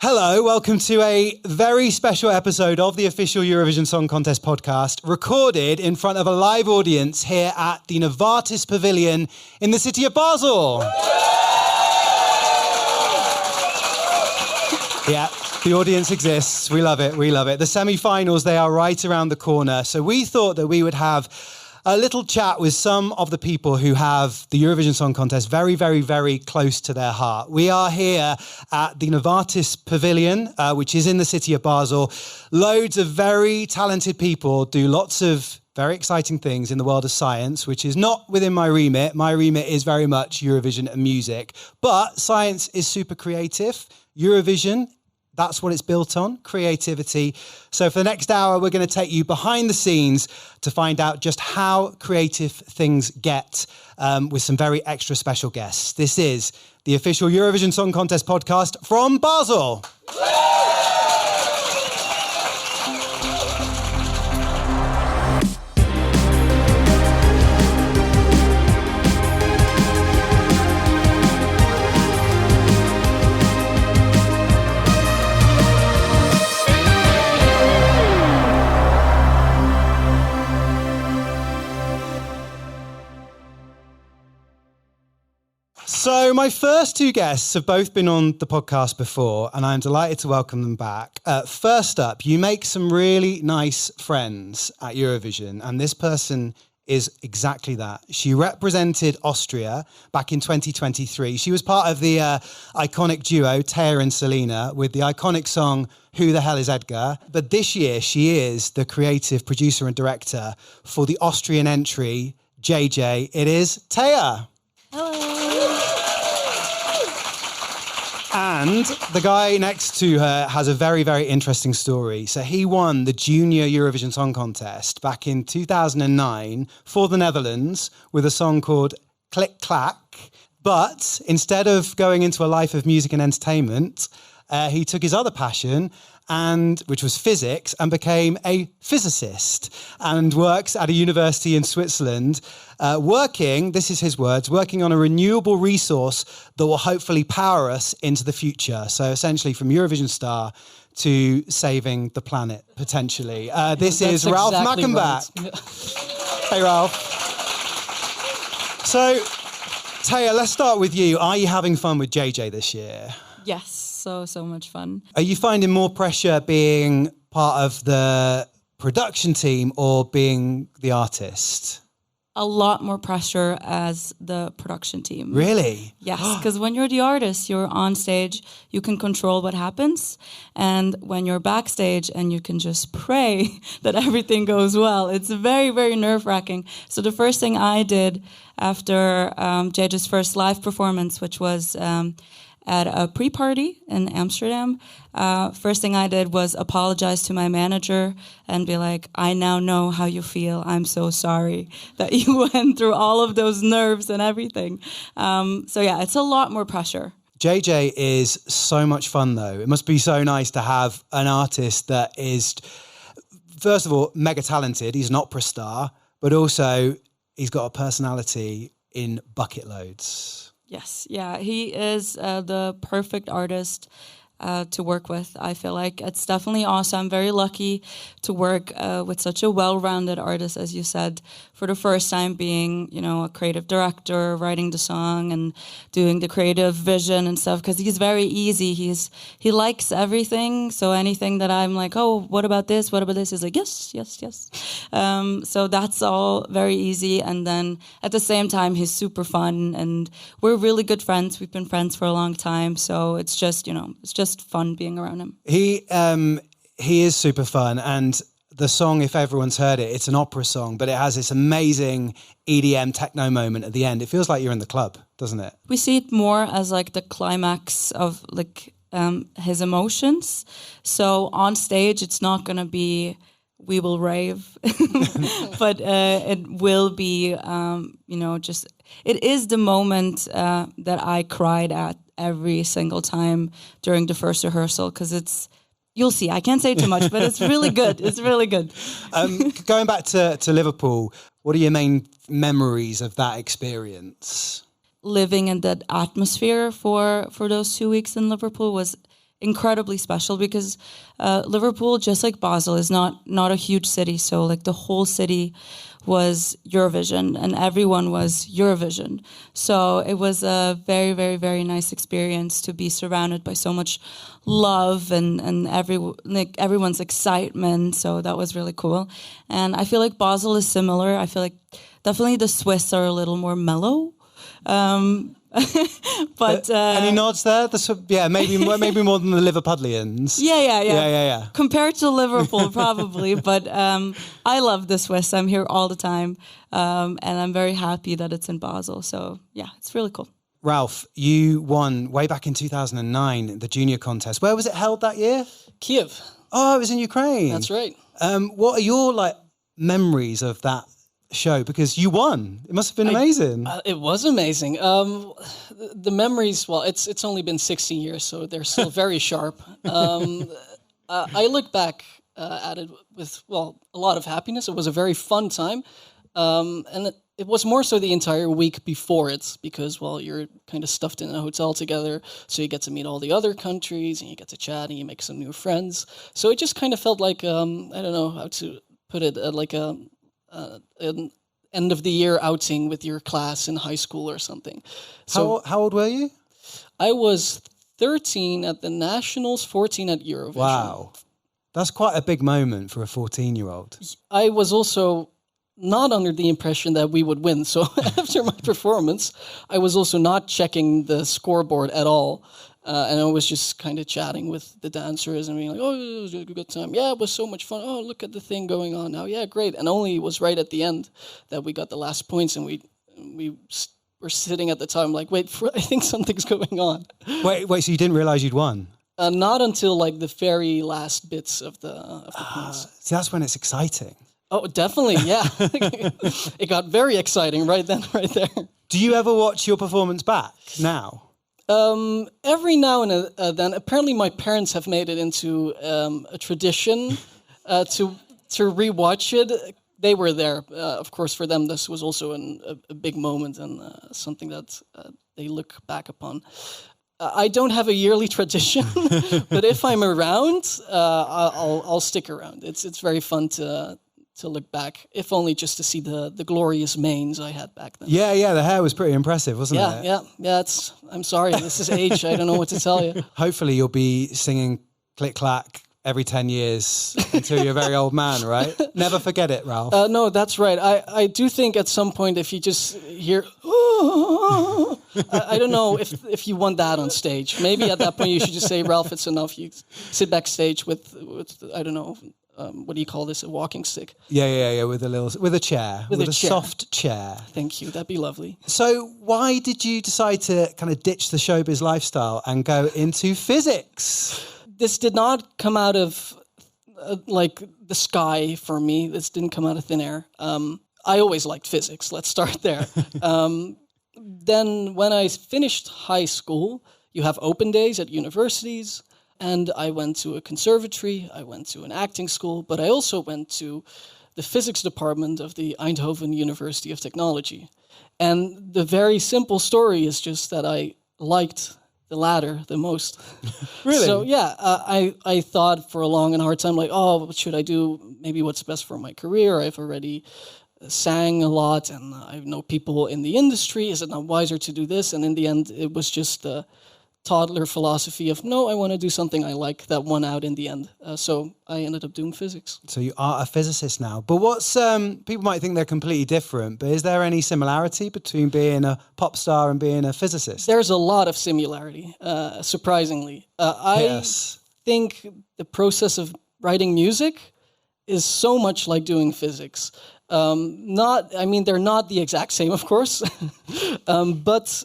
Hello, welcome to a very special episode of the official Eurovision Song Contest podcast, recorded in front of a live audience here at the Novartis Pavilion in the city of Basel. Yeah, the audience exists. We love it. We love it. The semi-finals, they are right around the corner. So we thought that we would have a little chat with some of the people who have the Eurovision Song Contest very, very, very close to their heart. We are here at the Novartis Pavilion, which is in the city of Basel. Loads of very talented people do lots of very exciting things in the world of science, which is not within my remit. My remit is very much Eurovision and music, but science is super creative. Eurovision, that's what it's built on, creativity. So for the next hour, we're going to take you behind the scenes to find out just how creative things get with some very extra special guests. This is the official Eurovision Song Contest podcast from Basel. So my first two guests have both been on the podcast before, and I'm delighted to welcome them back. First up, you make some really nice friends at Eurovision, and this person is exactly that. She represented Austria back in 2023. She was part of the iconic duo, Teya and Selena, with the iconic song, Who the Hell is Edgar? But this year, she is the creative producer and director for the Austrian entry, JJ. It is Teya. Hello. And the guy next to her has a very, very interesting story. So he won the Junior Eurovision Song Contest back in 2009 for the Netherlands with a song called Click Clack. But instead of going into a life of music and entertainment, he took his other passion, which was physics, and became a physicist and works at a university in Switzerland, this is his words, working on a renewable resource that will hopefully power us into the future. So essentially from Eurovision star to saving the planet, potentially. This is Ralf Mackenbach. Right. Hey, Ralf. So, Teya, let's start with you. Are you having fun with JJ this year? Yes, so much fun. Are you finding more pressure being part of the production team or being the artist? A lot more pressure as the production team. Really? Yes, because when you're the artist, you're on stage, you can control what happens. And when you're backstage and you can just pray that everything goes well, it's very, very nerve-wracking. So the first thing I did after JJ's first live performance, which was at a pre-party in Amsterdam, first thing I did was apologize to my manager and be like, I now know how you feel. I'm so sorry that you went through all of those nerves and everything. So yeah, it's a lot more pressure. JJ is so much fun though. It must be so nice to have an artist that is, first of all, mega talented. He's an opera star, but also he's got a personality in bucket loads. Yes, yeah, he is the perfect artist to work with. I feel like it's definitely awesome. I'm very lucky to work with such a well-rounded artist, as you said, for the first time being, a creative director, writing the song and doing the creative vision and stuff, because he's very easy. He likes everything. So anything that I'm like, oh, what about this? What about this? He's like, yes. So that's all very easy. And then at the same time, he's super fun and we're really good friends. We've been friends for a long time. So it's just, it's just fun being around him. He is super fun, and the song, if everyone's heard it, it's an opera song, but it has this amazing EDM techno moment at the end. It feels like you're in the club, doesn't it? We see it more as like the climax of like his emotions. So on stage, it's not going to be we will rave, but it will be, it is the moment that I cried at every single time during the first rehearsal, because you'll see, I can't say too much, but it's really good. It's really good. Going back to Liverpool, what are your main memories of that experience? Living in that atmosphere for those 2 weeks in Liverpool was incredibly special because Liverpool, just like Basel, is not a huge city. So like the whole city was Eurovision and everyone was Eurovision. So it was a very, very, very nice experience to be surrounded by so much love and everyone's excitement. So that was really cool. And I feel like Basel is similar. I feel like definitely the Swiss are a little more mellow. But any nods there? Maybe more than the Liverpudlians. Yeah. Compared to Liverpool, probably. But I love the Swiss. I'm here all the time, and I'm very happy that it's in Basel. So yeah, it's really cool. Ralf, you won way back in 2009 the Junior contest. Where was it held that year? Kiev. Oh, it was in Ukraine. That's right. What are your memories of that show? Because you won. It must have been amazing. It was amazing. The memories, well, it's only been 16 years, so they're still very sharp. I look back at it with, a lot of happiness. It was a very fun time. And it was more so the entire week before it because, you're kind of stuffed in a hotel together, so you get to meet all the other countries, and you get to chat, and you make some new friends. So it just kind of felt like, I don't know how to put it, like an end of the year outing with your class in high school or something. So how old were you? I was 13 at the Nationals, 14 at Eurovision. Wow. That's quite a big moment for a 14-year-old. I was also not under the impression that we would win. So after my performance, I was also not checking the scoreboard at all. And I was just kind of chatting with the dancers and being like, oh, it was a good time. Yeah, it was so much fun. Oh, look at the thing going on now. Yeah, great. And only it was right at the end that we got the last points, and we were sitting at the time like, wait, I think something's going on. Wait, so you didn't realize you'd won? Not until the very last bits of the points. See, that's when it's exciting. Oh, definitely, yeah. It got very exciting right then, right there. Do you ever watch your performance back now? Every now and then, apparently my parents have made it into a tradition to rewatch it. They were there, of course. For them, this was also a big moment and something that they look back upon. I don't have a yearly tradition, but if I'm around, I'll stick around. It's very fun to look back, if only just to see the glorious manes I had back then. Yeah, the hair was pretty impressive, wasn't it? Yeah. I'm sorry, this is age. I don't know what to tell you. Hopefully you'll be singing Click Clack every 10 years until you're a very old man, right? Never forget it, Ralf. No, that's right. I do think at some point if you just hear, I don't know if you want that on stage. Maybe at that point you should just say, Ralf, it's enough. You sit backstage with I don't know, what do you call this? A walking stick? Yeah. With a chair. With a soft chair. Thank you. That'd be lovely. So why did you decide to kind of ditch the showbiz lifestyle and go into physics? This did not come out of the sky for me. This didn't come out of thin air. I always liked physics. Let's start there. Then when I finished high school, you have open days at universities. And I went to a conservatory, I went to an acting school, but I also went to the physics department of the Eindhoven University of Technology. And the very simple story is just that I liked the latter the most. Really? So yeah, I thought for a long and hard time, what should I do? Maybe what's best for my career? I've already sang a lot and I know people in the industry. Is it not wiser to do this? And in the end, it was just the toddler philosophy of, no, I want to do something I like, that won out in the end. So I ended up doing physics. So you are a physicist now. But what's, people might think they're completely different, but is there any similarity between being a pop star and being a physicist? There's a lot of similarity, surprisingly. I think the process of writing music is so much like doing physics. They're not the exact same, of course, but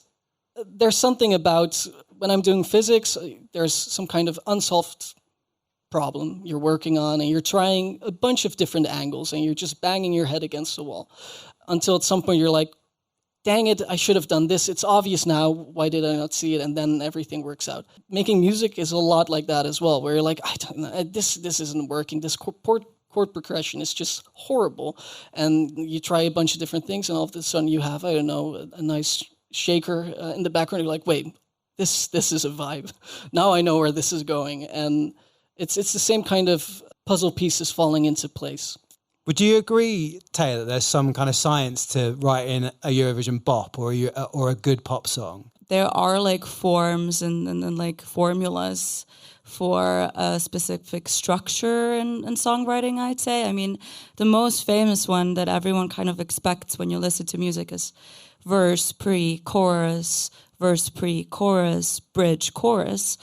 there's something about when I'm doing physics, there's some kind of unsolved problem you're working on, and you're trying a bunch of different angles, and you're just banging your head against the wall until at some point you're like, dang it, I should have done this. It's obvious now. Why did I not see it? And then everything works out. Making music is a lot like that as well, where you're like, I don't know, this isn't working. This chord progression is just horrible. And you try a bunch of different things, and all of a sudden you have, I don't know, a nice shaker in the background. You're like, wait, this is a vibe. Now I know where this is going, and it's the same kind of puzzle pieces falling into place. Would you agree, Teya, that there's some kind of science to writing a Eurovision bop or a good pop song? There are like forms and like formulas for a specific structure in songwriting, I'd say. I mean, the most famous one that everyone kind of expects when you listen to music is verse, pre-chorus, verse, pre-chorus, bridge, chorus,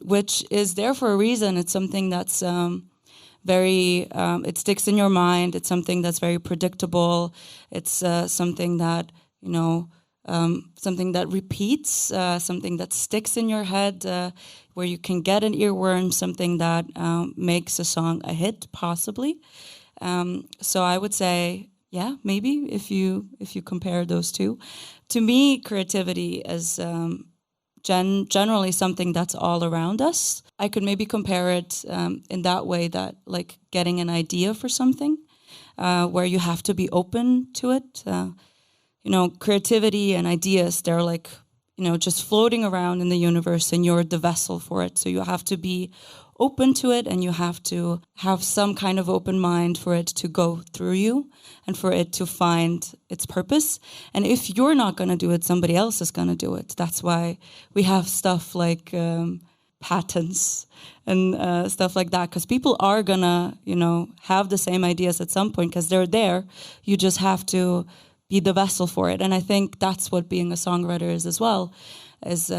which is there for a reason. It's something that's it sticks in your mind. It's something that's very predictable. It's something that, something that repeats, something that sticks in your head, where you can get an earworm, something that makes a song a hit, possibly. So I would say, yeah, maybe if you compare those two. To me, creativity is generally something that's all around us. I could maybe compare it in that way, that like getting an idea for something, where you have to be open to it. Creativity and ideas, they're like, just floating around in the universe, and you're the vessel for it. So you have to be open to it, and you have to have some kind of open mind for it to go through you and for it to find its purpose. And if you're not going to do it, somebody else is going to do it. That's why we have stuff like patents and stuff like that, because people are going to, have the same ideas at some point because they're there. You just have to be the vessel for it. And I think that's what being a songwriter is as well, is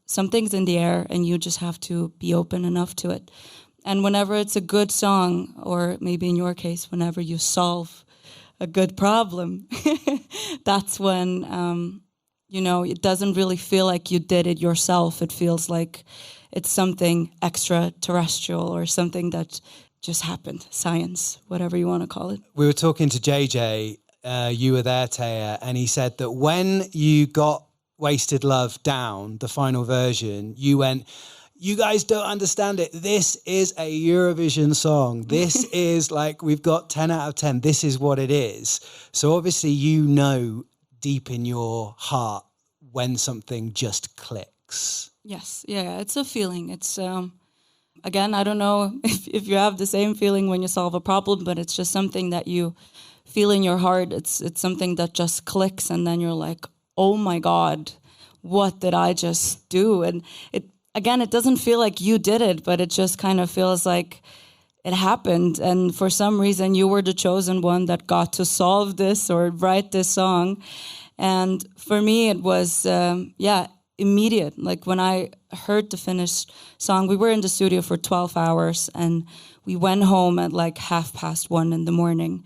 something's in the air and you just have to be open enough to it. And whenever it's a good song, or maybe in your case, whenever you solve a good problem, that's when, it doesn't really feel like you did it yourself. It feels like it's something extraterrestrial or something that just happened, science, whatever you want to call it. We were talking to JJ, you were there, Teya, and he said that when you got Wasted Love down, the final version, you went, you guys don't understand it. This is a Eurovision song. This is like, we've got 10 out of 10. This is what it is. So obviously, deep in your heart when something just clicks. Yes. Yeah. It's a feeling. It's, again, I don't know if you have the same feeling when you solve a problem, but it's just something that you feel in your heart. It's something that just clicks, and then you're like, oh my God, what did I just do? And it doesn't feel like you did it, but it just kind of feels like it happened. And for some reason, you were the chosen one that got to solve this or write this song. And for me, it was, immediate. Like when I heard the finished song, we were in the studio for 12 hours and we went home at like 1:30 a.m.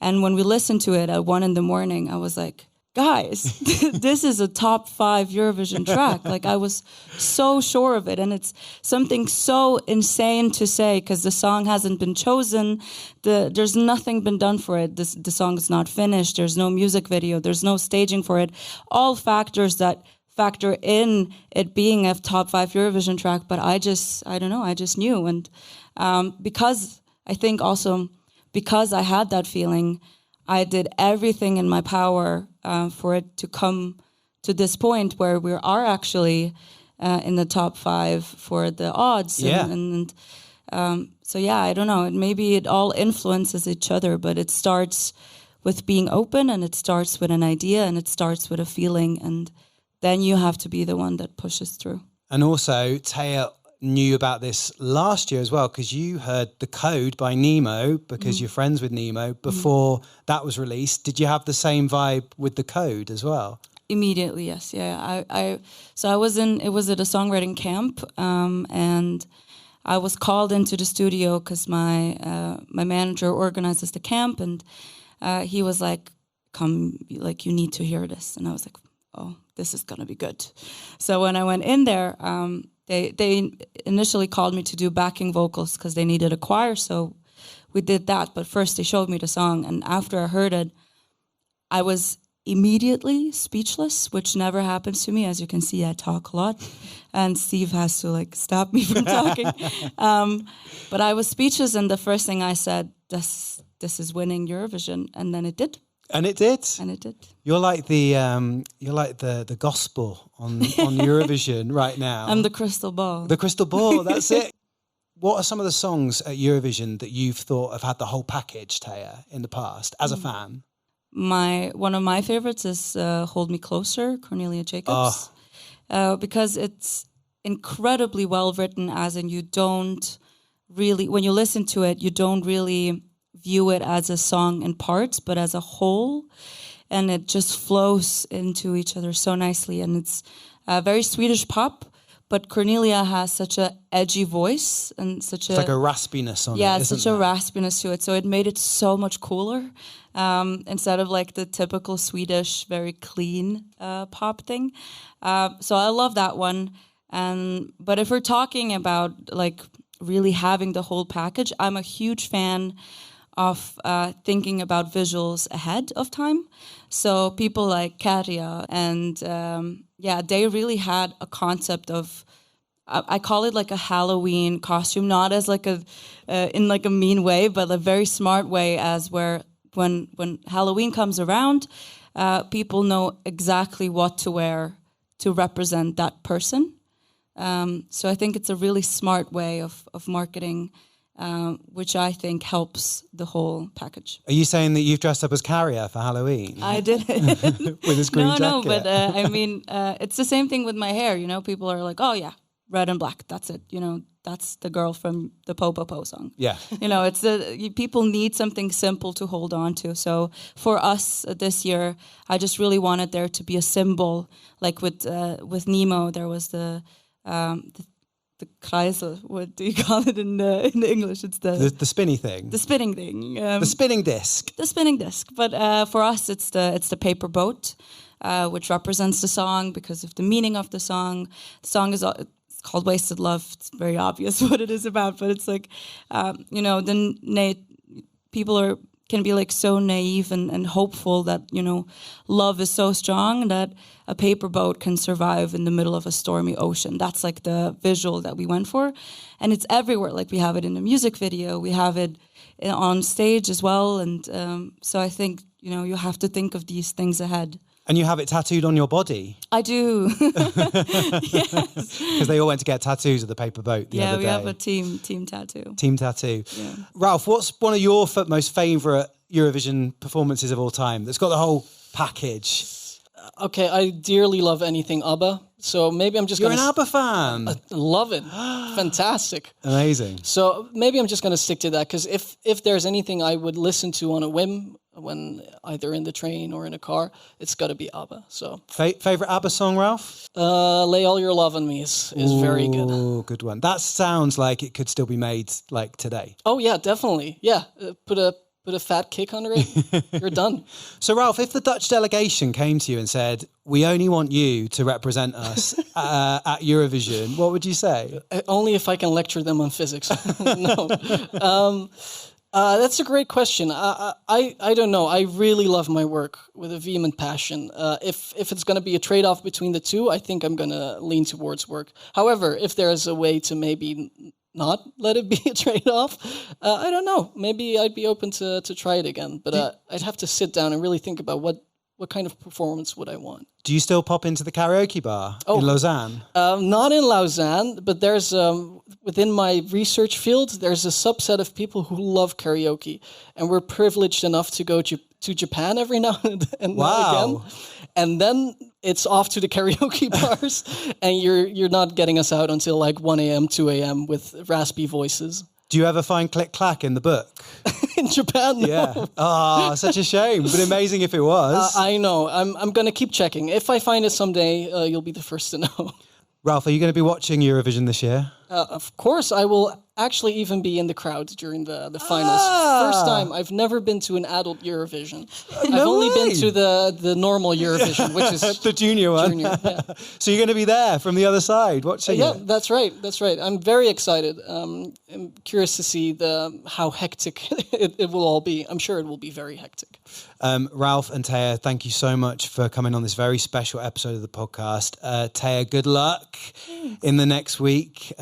And when we listened to it at 1 a.m, I was like, guys, this is a top 5 Eurovision track. Like I was so sure of it. And it's something so insane to say because the song hasn't been chosen. There's nothing been done for it. The song is not finished. There's no music video. There's no staging for it. All factors that factor in it being a top 5 Eurovision track. But I don't know, I just knew. And because I had that feeling, I did everything in my power for it to come to this point where we are actually in the top 5 for the odds. Yeah. I don't know. Maybe it all influences each other, but it starts with being open, and it starts with an idea, and it starts with a feeling, and then you have to be the one that pushes through. And also, Teya knew about this last year as well, because you heard The Code by Nemo, because you're friends with Nemo, before that was released. Did you have the same vibe with The Code as well? Immediately, yes. Yeah. I was at a songwriting camp, and I was called into the studio because my manager organizes the camp, and he was like, come, like, you need to hear this. And I was like, oh, this is going to be good. So when I went in there, they initially called me to do backing vocals because they needed a choir, so we did that. But first they showed me the song, and after I heard it, I was immediately speechless, which never happens to me. As you can see, I talk a lot, and Steve has to like stop me from talking. But I was speechless, and the first thing I said, this is winning Eurovision, and then it did. And it did. And it did. You're like the gospel on Eurovision right now. I'm the crystal ball. The crystal ball, that's it. What are some of the songs at Eurovision that you've thought have had the whole package, Teya, in the past, as a fan? One of my favorites is Hold Me Closer, Cornelia Jacobs. Because it's incredibly well written, as in you don't really, when you listen to it, you don't really view it as a song in parts, but as a whole. And it just flows into each other so nicely. And it's very Swedish pop, but Cornelia has such an edgy voice and such it's like a raspiness on it, yeah, isn't such a there? raspiness to it. So it made it so much cooler instead of like the typical Swedish, very clean pop thing. So I love that one. But if we're talking about like really having the whole package, I'm a huge fan of thinking about visuals ahead of time. So people like Teya and they really had a concept of, I call it like a Halloween costume, not as like in like a mean way, but a very smart way, as where when Halloween comes around, people know exactly what to wear to represent that person. So I think it's a really smart way of marketing, which I think helps the whole package. Are you saying that you've dressed up as Carrier for Halloween? I did. With his green jacket? No, but I mean, it's the same thing with my hair. You know, people are like, oh yeah, red and black, that's it. You know, that's the girl from the Po Po Po song. Yeah. You know, people need something simple to hold on to. So for us this year, I just really wanted there to be a symbol. Like with Nemo, there was the Kreisel. What do you call it in English? It's the spinny thing. The spinning thing. The spinning disc. The spinning disc. But for us, it's the paper boat, which represents the song because of the meaning of the song. The song is it's called Wasted Love. It's very obvious what it is about, but it's like, you know, people can be like so naive and hopeful that, you know, love is so strong that a paper boat can survive in the middle of a stormy ocean. That's like the visual that we went for. And it's everywhere. Like we have it in the music video, we have it on stage as well. And so I think, you know, you have to think of these things ahead. And you have it tattooed on your body. I do. Yes. Because they all went to get tattoos of the paper boat the other day. Yeah, we have a team tattoo. Team tattoo. Yeah. Ralf, what's one of your most favourite Eurovision performances of all time that's got the whole package? Okay, I dearly love anything ABBA. So maybe I'm just You're an ABBA fan. Love it. Fantastic. Amazing. So maybe I'm just going to stick to that, because if there's anything I would listen to on a whim when either in the train or in a car, it's got to be ABBA. So favorite ABBA song, Ralf? Lay All Your Love on Me is very good. Oh, good one. That sounds like it could still be made like today. Oh yeah, definitely. Yeah, put a fat kick under it, you're done. So, Ralf, if the Dutch delegation came to you and said, we only want you to represent us at Eurovision, what would you say? Only if I can lecture them on physics. No. That's a great question. I don't know. I really love my work with a vehement passion. If it's going to be a trade-off between the two, I think I'm going to lean towards work. However, if there's a way to maybe not let it be a trade-off, I don't know. Maybe I'd be open to try it again. But I'd have to sit down and really think about what kind of performance would I want. Do you still pop into the karaoke bar in Lausanne? Not in Lausanne, but there's within my research field, there's a subset of people who love karaoke, and we're privileged enough to go to Japan every now and again. And then it's off to the karaoke bars, and you're not getting us out until like 1 a.m., 2 a.m. with raspy voices. Do you ever find Click Clack in the book? In Japan, no. Yeah. Ah, such a shame, but amazing if it was. I know. I'm going to keep checking. If I find it someday, you'll be the first to know. Ralf, are you going to be watching Eurovision this year? Of course, I will actually even be in the crowd during the finals. First time. I've never been to an adult Eurovision. I've only been to the normal Eurovision, which is the junior one. Junior, yeah. So you're going to be there from the other side watching Yeah, it? that's right. I'm very excited. I'm curious to see how hectic it will all be. I'm sure it will be very hectic. Ralf and Teya, thank you so much for coming on this very special episode of the podcast. Teya, good luck in the next week.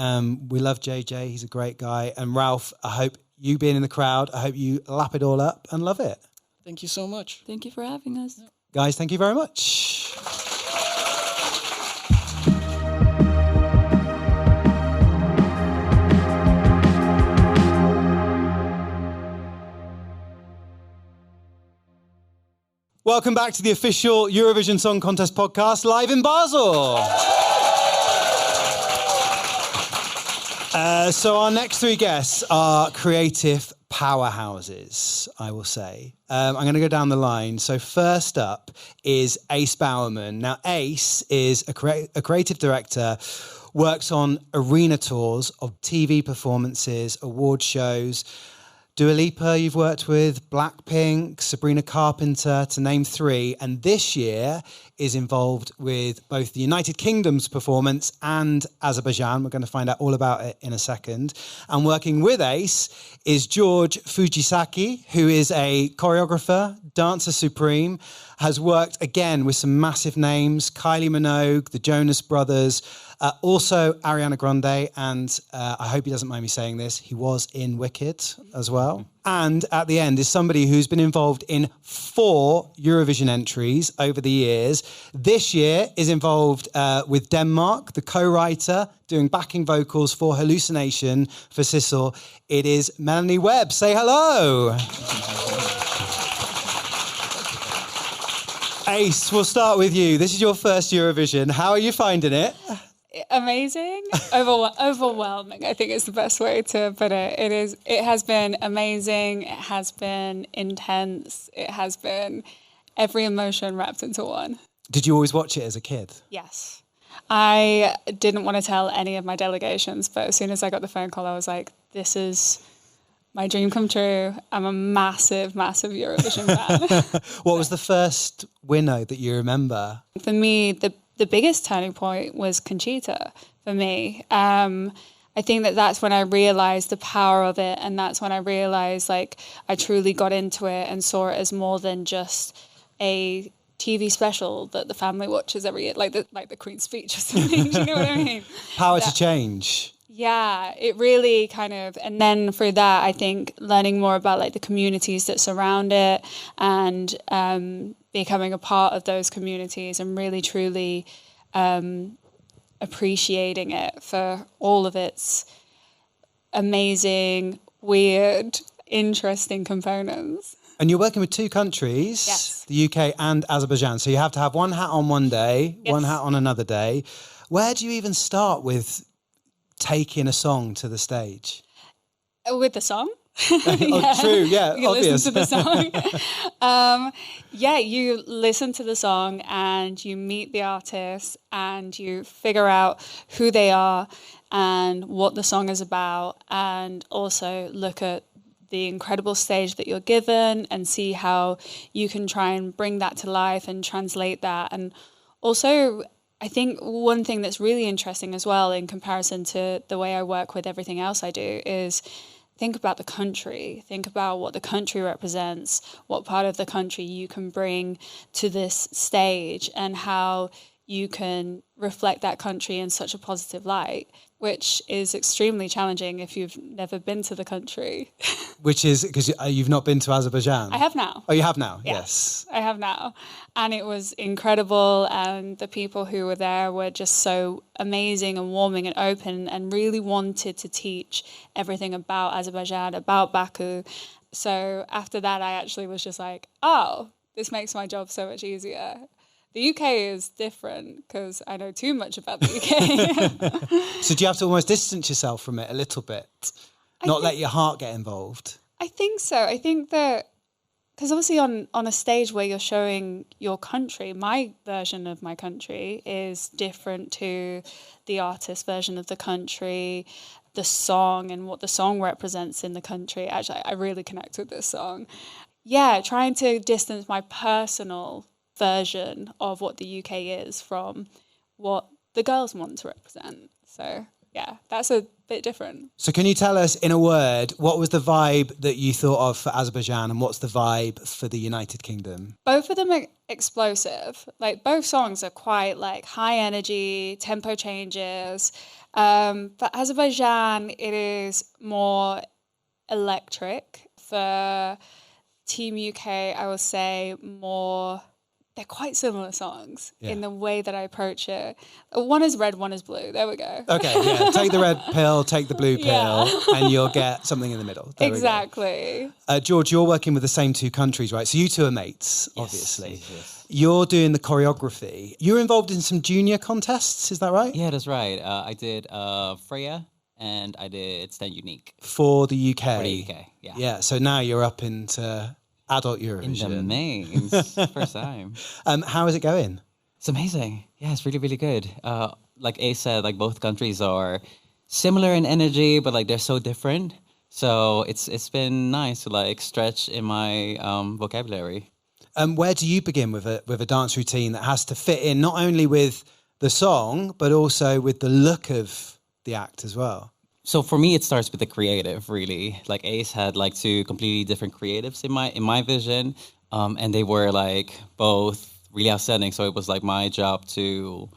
We love JJ. He's a great guy. And Ralf, I hope you being in the crowd, I hope you lap it all up and love it. Thank you so much. Thank you for having us. Guys, thank you very much. Welcome back to the official Eurovision Song Contest podcast live in Basel. So our next three guests are creative powerhouses, I will say. I'm going to go down the line. So first up is Ace Bowerman. Now, Ace is a creative director, works on arena tours of TV performances, award shows. Dua Lipa you've worked with, Blackpink, Sabrina Carpenter, to name three. And this year is involved with both the United Kingdom's performance and Azerbaijan. We're going to find out all about it in a second. And working with Ace is Jorge Fujizaki, who is a choreographer, dancer supreme, has worked again with some massive names, Kylie Minogue, the Jonas Brothers, also Ariana Grande, and I hope he doesn't mind me saying this, he was in Wicked as well. And at the end is somebody who's been involved in 4 Eurovision entries over the years. This year is involved with Denmark, the co-writer, doing backing vocals for Hallucination for Sissal. It is Melanie Wehbe. Say hello. Ace, we'll start with you. This is your first Eurovision. How are you finding it? Amazing, overwhelming, I think is the best way to put it. It has been amazing, it has been intense, it has been every emotion wrapped into one. Did you always watch it as a kid? Yes. I didn't want to tell any of my delegations, but as soon as I got the phone call, I was like, this is my dream come true. I'm a massive, massive Eurovision fan. What was the first winner that you remember? For me, the biggest turning point was Conchita for me. I think that's when I realized the power of it, and that's when I realized like I truly got into it and saw it as more than just a TV special that the family watches every year, like the Queen's speech or something. Do you know what I mean? Power to change. Yeah, it really kind of, and then through that, I think learning more about like the communities that surround it and becoming a part of those communities and really truly appreciating it for all of its amazing, weird, interesting components. And you're working with 2 countries, yes. The UK and Azerbaijan. So you have to have one hat on one day, yes. One hat on another day. Where do you even start with taking a song to the stage? With the song? Oh, true, yeah, you obvious. Listen to the song. You listen to the song and you meet the artist and you figure out who they are and what the song is about, and also look at the incredible stage that you're given and see how you can try and bring that to life and translate that. And also, I think one thing that's really interesting as well in comparison to the way I work with everything else I do is think about the country, think about what the country represents, what part of the country you can bring to this stage and how you can reflect that country in such a positive light, which is extremely challenging if you've never been to the country. Which is because you've not been to Azerbaijan? I have now. Oh, you have now? Yeah, yes. I have now. And it was incredible. And the people who were there were just so amazing and warming and open and really wanted to teach everything about Azerbaijan, about Baku. So after that, I actually was just like, oh, this makes my job so much easier. The UK is different because I know too much about the UK. So do you have to almost distance yourself from it a little bit? Let your heart get involved? I think so. I think that, because obviously on a stage where you're showing your country, my version of my country is different to the artist's version of the country, the song and what the song represents in the country. Actually, I really connect with this song. Yeah, trying to distance my personal version of what the UK is from what the girls want to represent. So yeah, that's a bit different. So can you tell us in a word, what was the vibe that you thought of for Azerbaijan and what's the vibe for the United Kingdom? Both of them are explosive. Like both songs are quite like high energy, tempo changes. For Azerbaijan, it is more electric. For Team UK, I will say more, they're quite similar songs in the way that I approach it. One is red, one is blue. There we go. Okay, yeah. Take the red pill, take the blue pill, and you'll get something in the middle. There exactly. George, you're working with the same two countries, right? So you two are mates, obviously. Yes. You're doing the choreography. You're involved in some junior contests, is that right? Yeah, that's right. I did Freya and I did Stand Unique. For the UK? For the UK, yeah. Yeah, so now you're up into adult Eurovision. In the mains, first time. How is it going? It's amazing. Yeah, it's really, really good. Like Ace said, like both countries are similar in energy, but like they're so different. So it's been nice to like stretch in my vocabulary. Where do you begin with a dance routine that has to fit in not only with the song, but also with the look of the act as well? So for me, it starts with the creative, really. Like Ace had like two completely different creatives in my vision, and they were like both really outstanding. So it was like my job to,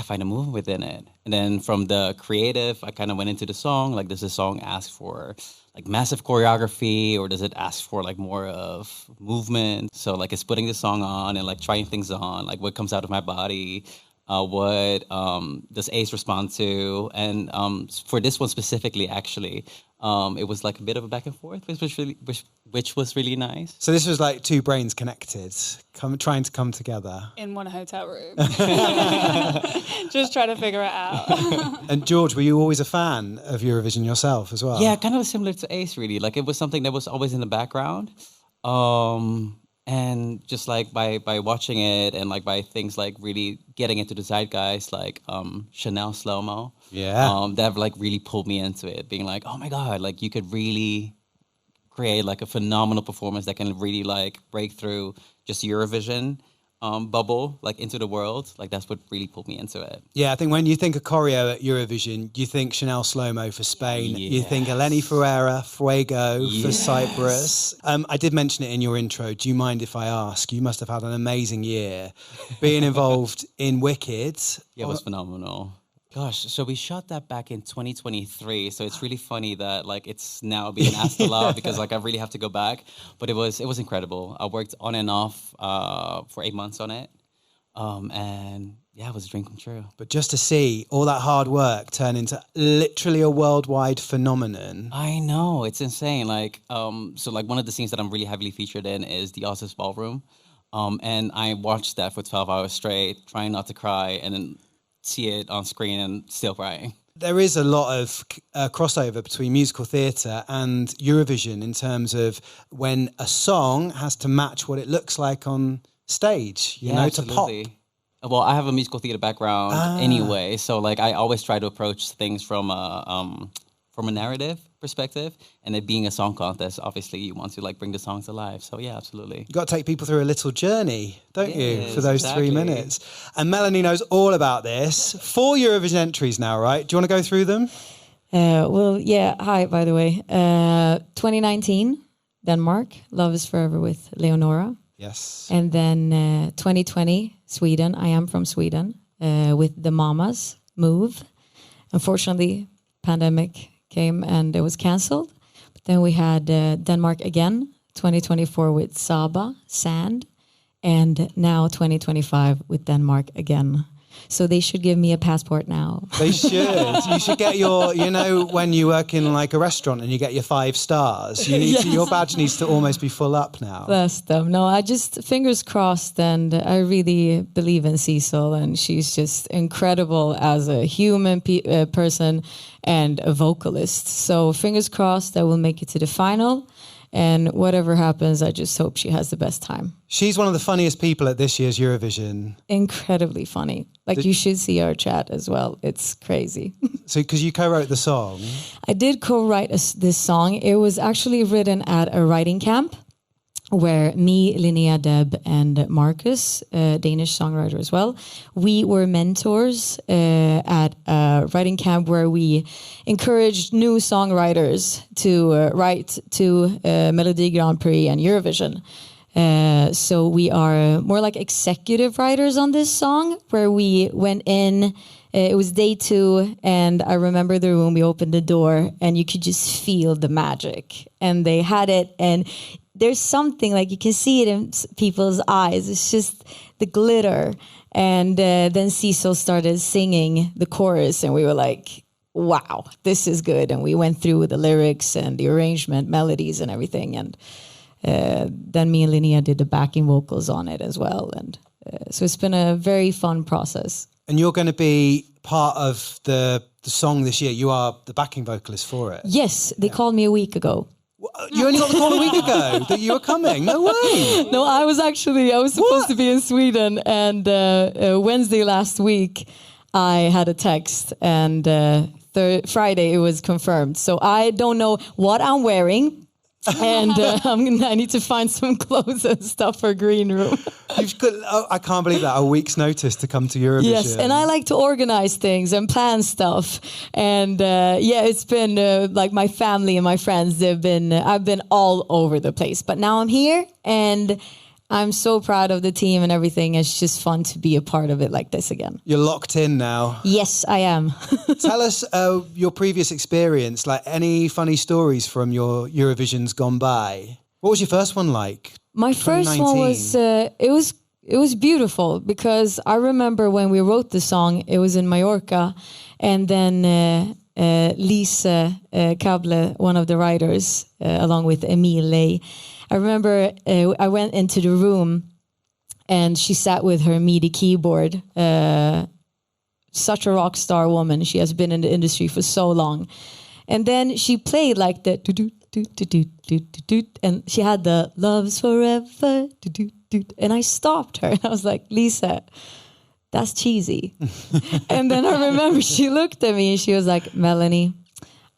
find a movement within it. And then from the creative, I kind of went into the song. Like, does the song ask for like massive choreography, or does it ask for like more of movement? So like it's putting the song on and like trying things on, like what comes out of my body. What does Ace respond to? And for this one specifically, actually, it was like a bit of a back and forth, which was really nice. So this was like two brains connected, trying to come together. In one hotel room. Just trying to figure it out. And George, were you always a fan of Eurovision yourself as well? Yeah, kind of similar to Ace, really. Like it was something that was always in the background. And just like by watching it and like by things like really getting into the zeitgeist, like Chanel slow-mo, that have like really pulled me into it, being like, oh my God, like you could really create like a phenomenal performance that can really like break through just Eurovision bubble like into the world. Like that's what really pulled me into it. Yeah, I think when you think of choreo at Eurovision, you think Chanel slow-mo for Spain, you think Eleni Ferreira, Fuego for Cyprus. I did mention it in your intro. Do you mind if I ask? You must have had an amazing year being involved in Wicked. Yeah, it was phenomenal. Gosh, so we shot that back in 2023. So it's really funny that like it's now being asked a lot because like I really have to go back. But it was incredible. I worked on and off for 8 months on it, and yeah, it was a dream come true. But just to see all that hard work turn into literally a worldwide phenomenon. I know, it's insane. Like so like one of the scenes that I'm really heavily featured in is the Oscars ballroom, and I watched that for 12 hours straight, trying not to cry, and then see it on screen and still crying. There is a lot of crossover between musical theatre and Eurovision in terms of when a song has to match what it looks like on stage, you know, absolutely. To pop. Well, I have a musical theatre background anyway, so like I always try to approach things from a narrative perspective, and it being a song contest, obviously you want to like bring the songs alive. So yeah, absolutely. You got to take people through a little journey, don't you, for those 3 minutes? And Melanie knows all about this. 4 Eurovision entries now, right? Do you want to go through them? Well, yeah. Hi, by the way. 2019, Denmark, Love is Forever with Leonora. Yes. And then 2020, Sweden, I Am From Sweden, with the Mamas, Move. Unfortunately, pandemic came and it was cancelled. But then we had Denmark again, 2024 with Saba, Sand, and now 2025 with Denmark again. So they should give me a passport now. They should. You should get your, you know, when you work in like a restaurant and you get your 5 stars, you need to, your badge needs to almost be full up now. Bless them. No, I just, fingers crossed, and I really believe in Sissal, and she's just incredible as a human person and a vocalist. So fingers crossed that we'll make it to the final. And whatever happens, I just hope she has the best time. She's one of the funniest people at this year's Eurovision. Incredibly funny. Like, you should see our chat as well. It's crazy. So, because you co-wrote the song. I did co-write this song. It was actually written at a writing camp where me, Linnea, Deb, and Marcus, a Danish songwriter as well, we were mentors at a writing camp where we encouraged new songwriters to write to Melodi Grand Prix and Eurovision. So we are more like executive writers on this song, where we went in. It was day 2, and I remember the room. We opened the door, and you could just feel the magic. And they had it, and there's something like you can see it in people's eyes. It's just the glitter. And then Sissal started singing the chorus, and we were like, wow, this is good. And we went through the lyrics and the arrangement, melodies and everything. And then me and Linnea did the backing vocals on it as well. And so it's been a very fun process. And you're going to be part of the song this year. You are the backing vocalist for it. Yes, they called me a week ago. You only got the call a week ago that you were coming? No way. No, I was supposed to be in Sweden, and Wednesday last week I had a text, and Friday it was confirmed. So I don't know what I'm wearing, and I need to find some clothes and stuff for green room. You've got, I can't believe that, a week's notice to come to Eurovision. Yes, and I like to organize things and plan stuff. And it's been like my family and my friends, I've been all over the place. But now I'm here, and I'm so proud of the team and everything. It's just fun to be a part of it like this again. You're locked in now. Yes, I am. Tell us your previous experience, like any funny stories from your Eurovisions gone by. What was your first one like? My first one was, it was beautiful, because I remember when we wrote the song, it was in Mallorca, and then Lisa Kable, one of the writers, along with Emile, I remember I went into the room and she sat with her MIDI keyboard. Such a rock star woman. She has been in the industry for so long. And then she played like the do-do-do-do-do-do-do, and she had the Love's Forever, do-do-do, and I stopped her. I was like, Lisa, that's cheesy. And then I remember she looked at me and she was like, Melanie,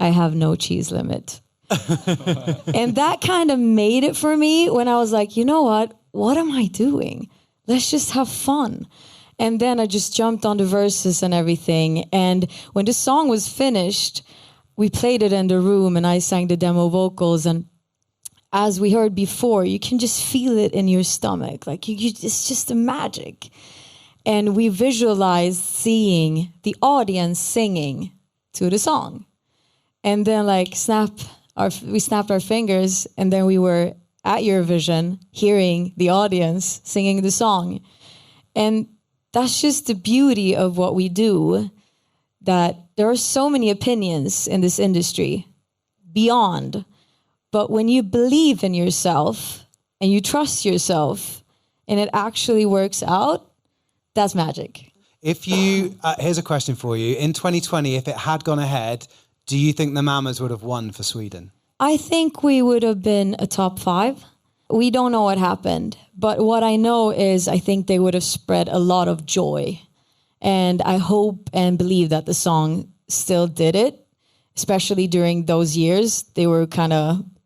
I have no cheese limit. And that kind of made it for me when I was like, you know what am I doing? Let's just have fun. And then I just jumped on the verses and everything. And when the song was finished, we played it in the room and I sang the demo vocals. And as we heard before, you can just feel it in your stomach. Like it's just a magic. And we visualized seeing the audience singing to the song. And then like we snapped our fingers, and then we were at Eurovision hearing the audience singing the song. And that's just the beauty of what we do, that there are so many opinions in this industry beyond. But when you believe in yourself and you trust yourself and it actually works out, that's magic. If you, here's a question for you. In 2020, if it had gone ahead, do you think the Mamas would have won for Sweden? I think we would have been a top 5. We don't know what happened, but what I know is I think they would have spread a lot of joy. And I hope and believe that the song still did it, especially during those years. They were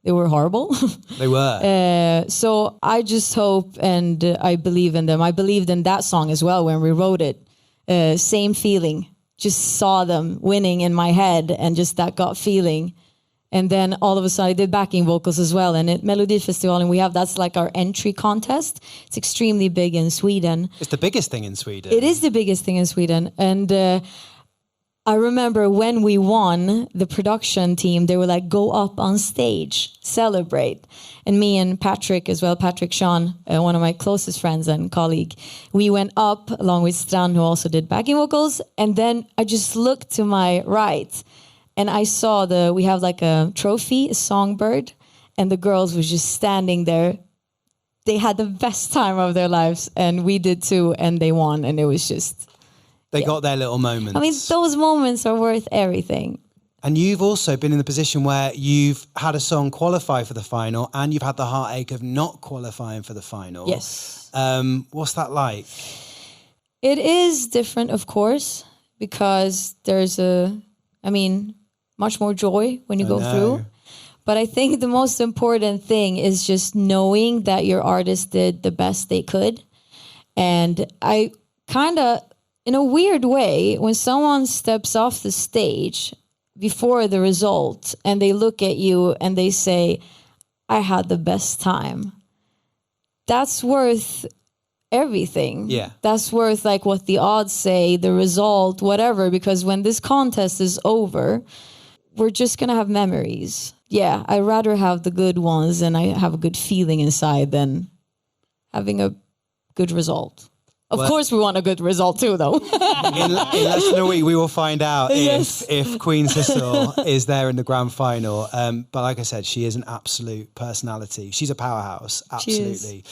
horrible. They were. So I just hope, and I believe in them. I believed in that song as well when we wrote it. Same feeling. Just saw them winning in my head, and just that gut feeling. And then all of a sudden I did backing vocals as well. And at Melodifestivalen that's like our entry contest. It's extremely big in Sweden. It's the biggest thing in Sweden. It is the biggest thing in Sweden. And I remember when we won, the production team, they were like, go up on stage, celebrate. And me and Patrick as well, Patrick Sean, one of my closest friends and colleague, we went up along with Strand, who also did backing vocals. And then I just looked to my right and I saw we have like a trophy, a songbird, and the girls were just standing there. They had the best time of their lives, and we did too, and they won, and it was just... They got their little moments. I mean, those moments are worth everything. And you've also been in the position where you've had a song qualify for the final, and you've had the heartache of not qualifying for the final. Yes. What's that like? It is different, of course, because there's much more joy when you go through. But I think the most important thing is just knowing that your artist did the best they could. And I kind of, in a weird way, when someone steps off the stage before the result and they look at you and they say, I had the best time, that's worth everything. Yeah. That's worth like what the odds say, the result, whatever, because when this contest is over, we're just going to have memories. yeah, I'd rather have the good ones and I have a good feeling inside than having a good result. Of course, we want a good result too, though. in less than a week, we will find out if Queen Sissal is there in the grand final. But like I said, she is an absolute personality. She's a powerhouse, absolutely.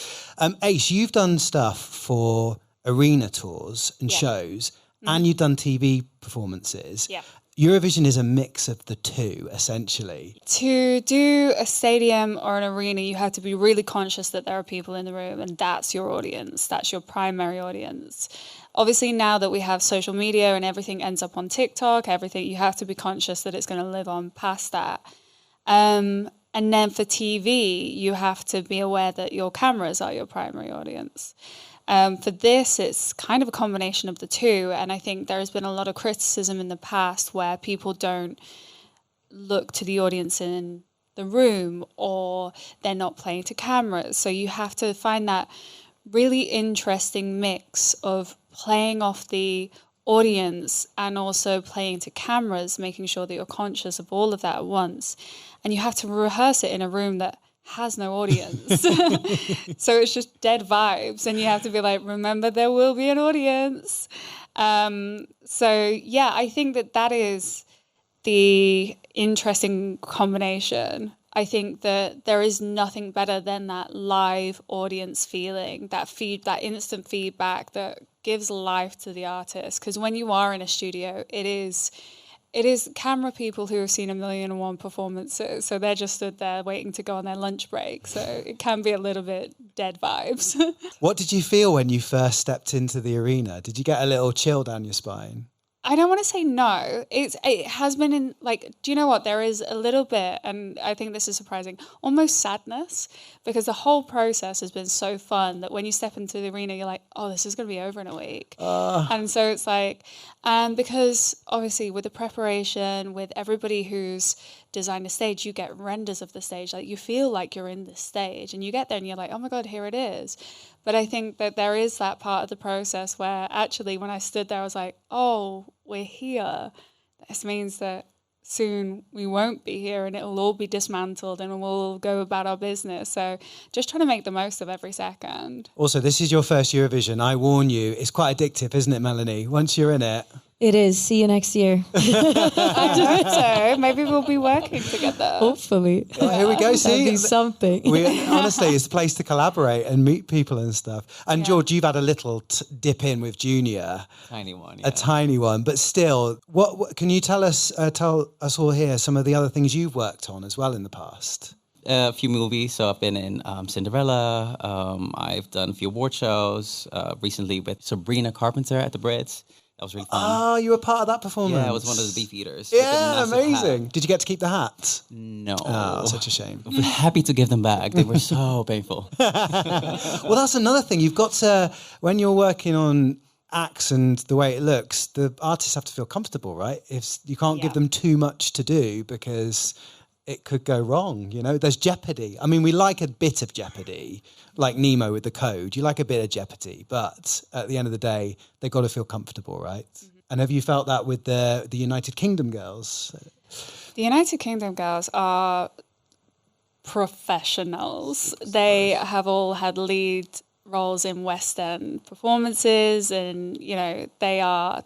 Ace, you've done stuff for arena tours and shows, and you've done TV performances. Yeah. Eurovision is a mix of the two, essentially. To do a stadium or an arena, you have to be really conscious that there are people in the room, and that's your audience. That's your primary audience. Obviously, now that we have social media and everything ends up on TikTok, you have to be conscious that it's going to live on past that. And then for TV, you have to be aware that your cameras are your primary audience. For this, it's kind of a combination of the two. And I think there's been a lot of criticism in the past where people don't look to the audience in the room, or they're not playing to cameras. So you have to find that really interesting mix of playing off the audience and also playing to cameras, making sure that you're conscious of all of that at once. And you have to rehearse it in a room that has no audience. So it's just dead vibes, and you have to be like, remember, there will be an audience. So yeah, I think that is the interesting combination. I think that there is nothing better than that live audience feeling, that instant feedback that gives life to the artist. Because when you are in a studio, it is camera people who have seen 1,000,001 performances. So they're just stood there waiting to go on their lunch break. So it can be a little bit dead vibes. What did you feel when you first stepped into the arena? Did you get a little chill down your spine? I don't want to say no. It has been in, like, do you know what? There is a little bit, and I think this is surprising, almost sadness, because the whole process has been so fun that when you step into the arena, you're like, oh, this is going to be over in a week. And so it's like, because obviously with the preparation, with everybody who's designed a stage, you get renders of the stage. Like, you feel like you're in this stage, and you get there and you're like, oh my God, here it is. But I think that there is that part of the process where actually when I stood there, I was like, oh, we're here. This means that soon we won't be here and it'll all be dismantled and we'll go about our business. So just trying to make the most of every second. Also, this is your first Eurovision. I warn you, it's quite addictive, isn't it, Melanie? Once you're in it. It is. See you next year. I hope so. Maybe we'll be working together. Hopefully. Well, here we go. See, that'd be something. Honestly, it's a place to collaborate and meet people and stuff. And George, you've had a little dip in with Junior, Tiny one, a tiny one, but still. What can you tell us all here some of the other things you've worked on as well in the past? A few movies. So I've been in Cinderella. I've done a few award shows recently with Sabrina Carpenter at the Brits. That was really fun. Oh, you were part of that performance? Yeah, I was one of the beef eaters. Yeah, amazing. Hat. Did you get to keep the hat? No. Oh, such a shame. I'm happy to give them back. They were so painful. Well, that's another thing. You've got to, when you're working on acts and the way it looks, the artists have to feel comfortable, right? If you can't give them too much to do because it could go wrong, you know? There's jeopardy. I mean, we like a bit of jeopardy, like Nemo with the code. You like a bit of jeopardy, but at the end of the day, they've got to feel comfortable, right? Mm-hmm. And have you felt that with the United Kingdom girls? The United Kingdom girls are professionals. They have all had lead roles in West End performances, and, you know, they are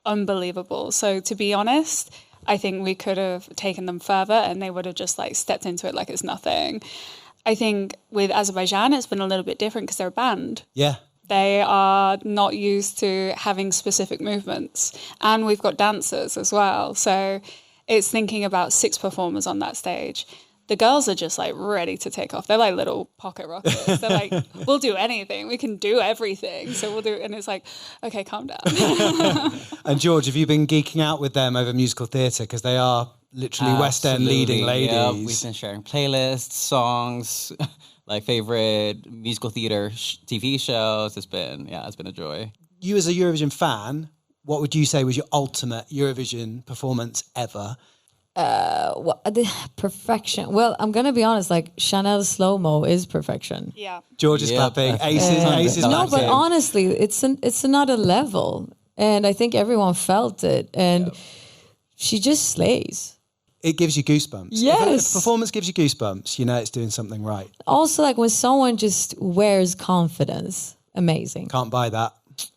unbelievable. So to be honest, I think we could have taken them further and they would have just like stepped into it like it's nothing. I think with Azerbaijan, it's been a little bit different because they're a band. Yeah. They are not used to having specific movements. And we've got dancers as well. So it's thinking about 6 performers on that stage. The girls are just like ready to take off. They're like little pocket rockets. They're like, we'll do anything. We can do everything. So we'll do it. And it's like, okay, calm down. And George, have you been geeking out with them over musical theatre? Because they are literally West End leading ladies. Yeah, we've been sharing playlists, songs, like favorite musical theatre TV shows. It's been a joy. You as a Eurovision fan, what would you say was your ultimate Eurovision performance ever? The perfection. Well, I'm gonna be honest. Like Chanel slow mo is perfection. Yeah. George is clapping. Ace is no, but backing. honestly, it's another level, and I think everyone felt it, and she just slays. it gives you goosebumps. Yes. If a performance gives you goosebumps, you know it's doing something right. Also, like when someone just wears confidence, amazing. Can't buy that.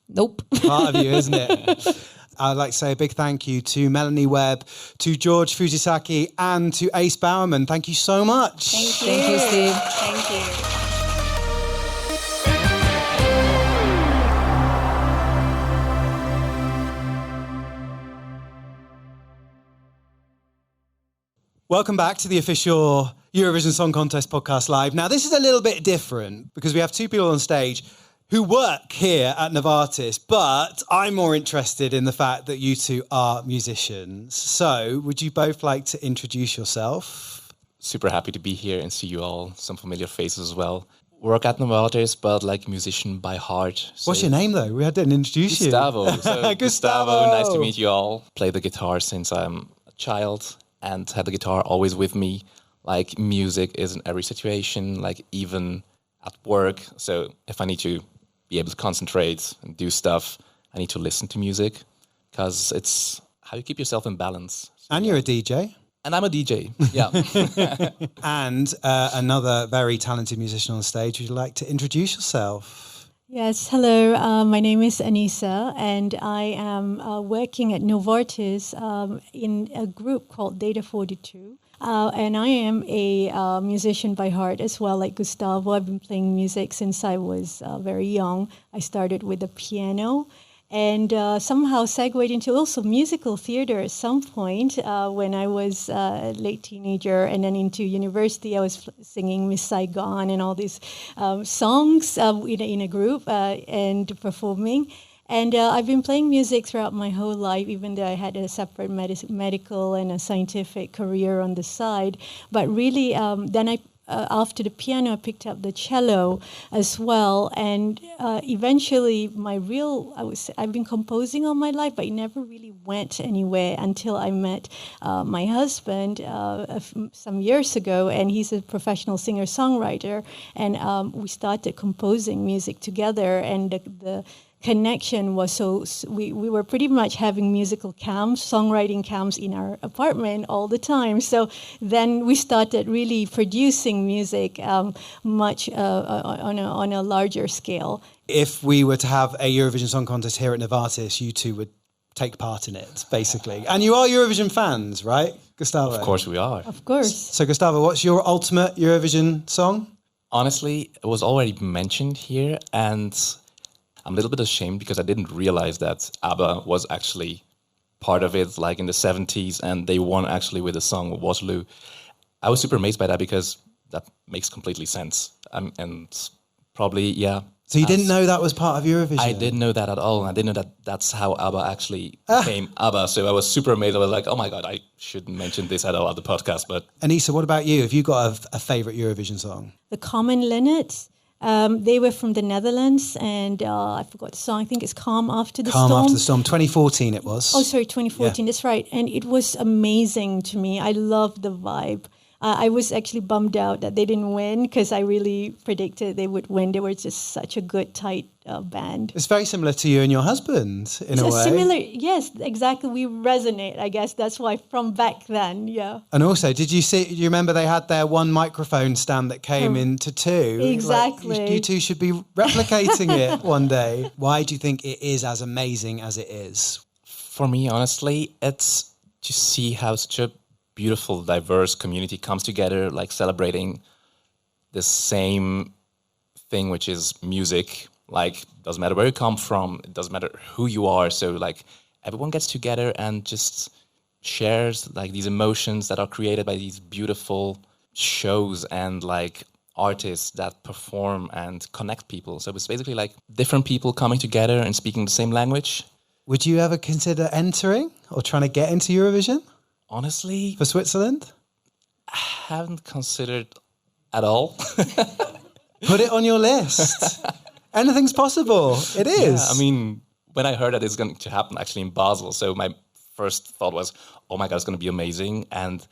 Nope. Part of you, isn't it? I'd like to say a big thank you to Melanie Wehbe, to Jorge Fujizaki, and to Ace Bowerman. Thank you so much. Thank you. Thank you, Steve. Thank you. Welcome back to the official Eurovision Song Contest podcast live. Now, this is a little bit different because we have two people on stage who work here at Novartis, but I'm more interested in the fact that you two are musicians. So, would you both like to introduce yourself? Super happy to be here and see you all, some familiar faces as well. Work at Novartis, but like musician by heart. So What's your name, though? We didn't introduce Gustavo. you. So Gustavo, nice to meet you all. Play the guitar since I'm a child and had the guitar always with me. Like music is in every situation, like even at work. So if I need to be able to concentrate and do stuff, I need to listen to music because it's how you keep yourself in balance. And you're a DJ. And I'm a DJ, yeah. And another very talented musician on stage. Would you like to introduce yourself? Yes, hello. My name is Anissa, and I am working at Novartis in a group called Data 42. And I am a musician by heart as well, like Gustavo. I've been playing music since I was very young. I started with the piano and somehow segued into also musical theater at some point when I was a late teenager, and then into university. I was singing Miss Saigon and all these songs in a group and performing. And I've been playing music throughout my whole life, even though I had a separate medical and a scientific career on the side. But really, then after the piano, I picked up the cello as well. And eventually, I've been composing all my life, but it never really went anywhere until I met my husband some years ago. And he's a professional singer-songwriter. And we started composing music together. And the connection was we were pretty much having musical camps, songwriting camps in our apartment all the time. So then we started really producing music much on a larger scale. If we were to have a Eurovision Song Contest here at Novartis, you two would take part in it, basically. And you are Eurovision fans, right, Gustavo? Of course we are. Of course. So, Gustavo, what's your ultimate Eurovision song? Honestly, it was already mentioned here, and I'm a little bit ashamed because I didn't realize that ABBA was actually part of it, like in the 70s, and they won actually with the song Waterloo. I was super amazed by that because that makes completely sense. And probably, yeah. So you didn't know that was part of Eurovision? I didn't know that at all. And I didn't know that that's how ABBA actually became ABBA. So I was super amazed. I was like, oh my God, I shouldn't mention this at all at the podcast. But Anissa, what about you? Have you got a favourite Eurovision song? The Common Linnets. They were from the Netherlands, and I forgot the song. I think it's Calm After the Storm. Calm After the Storm, 2014 it was. Oh, sorry, 2014, That's right. And it was amazing to me. I loved the vibe. I was actually bummed out that they didn't win because I really predicted they would win. They were just such a good, tight band. It's very similar to you and your husband, in a way. Similar, yes, exactly. We resonate, I guess. That's why from back then, yeah. And also, do you remember they had their one microphone stand that came into two? Exactly. Like, you two should be replicating it one day. Why do you think it is as amazing as it is? for me, honestly, it's to see how such a beautiful, diverse community comes together, like celebrating the same thing, which is music. Like, doesn't matter where you come from, it doesn't matter who you are. So, like, everyone gets together and just shares, like, these emotions that are created by these beautiful shows and, like, artists that perform and connect people. So it's basically like different people coming together and speaking the same language. Would you ever consider entering or trying to get into Eurovision? Honestly, for Switzerland? I haven't considered at all. Put it on your list. Anything's possible. It is. Yeah, I mean, when I heard that it's going to happen actually in Basel, so my first thought was, oh my God, it's going to be amazing. And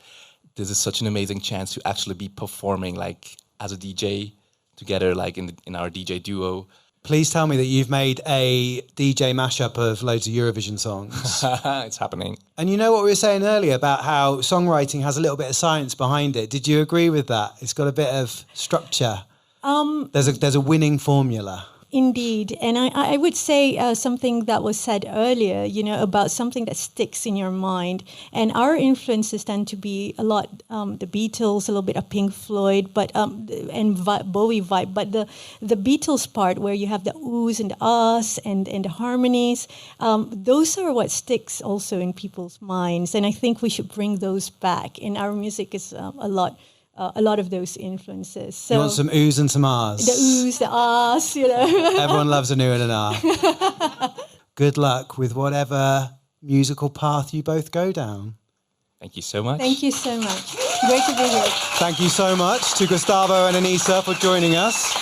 this is such an amazing chance to actually be performing like as a DJ together, like in our DJ duo. Please tell me that you've made a DJ mashup of loads of Eurovision songs. It's happening. And you know what we were saying earlier about how songwriting has a little bit of science behind it. Did you agree with that? It's got a bit of structure. There's a winning formula. Indeed. And I would say something that was said earlier, about something that sticks in your mind. And our influences tend to be a lot the Beatles, a little bit of Pink Floyd, but Bowie vibe. But the Beatles part where you have the oohs and the ahs and the harmonies, those are what sticks also in people's minds. And I think we should bring those back. And our music is a lot of those influences. So you want some oohs and some ahs. The oohs, the ahs, Everyone loves an ooh and an ah. Good luck with whatever musical path you both go down. Thank you so much. Thank you so much. Great to be here. Thank you so much to Gustavo and Anissa for joining us.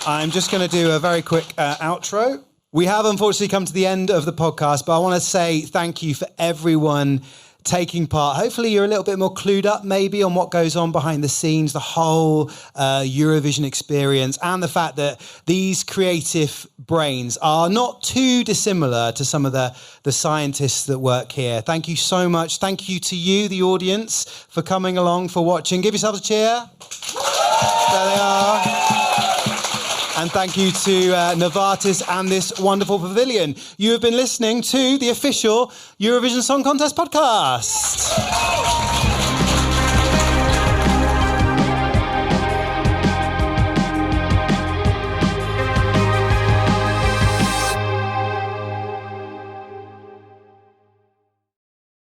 I'm just going to do a very quick outro. We have unfortunately come to the end of the podcast, but I want to say thank you for everyone taking part. Hopefully you're a little bit more clued up maybe on what goes on behind the scenes, the whole Eurovision experience, and the fact that these creative brains are not too dissimilar to some of the scientists that work here. Thank you so much. Thank you to you, the audience, for coming along, for watching. Give yourselves a cheer. There they are. And thank you to Novartis and this wonderful pavilion. You have been listening to the official Eurovision Song Contest podcast.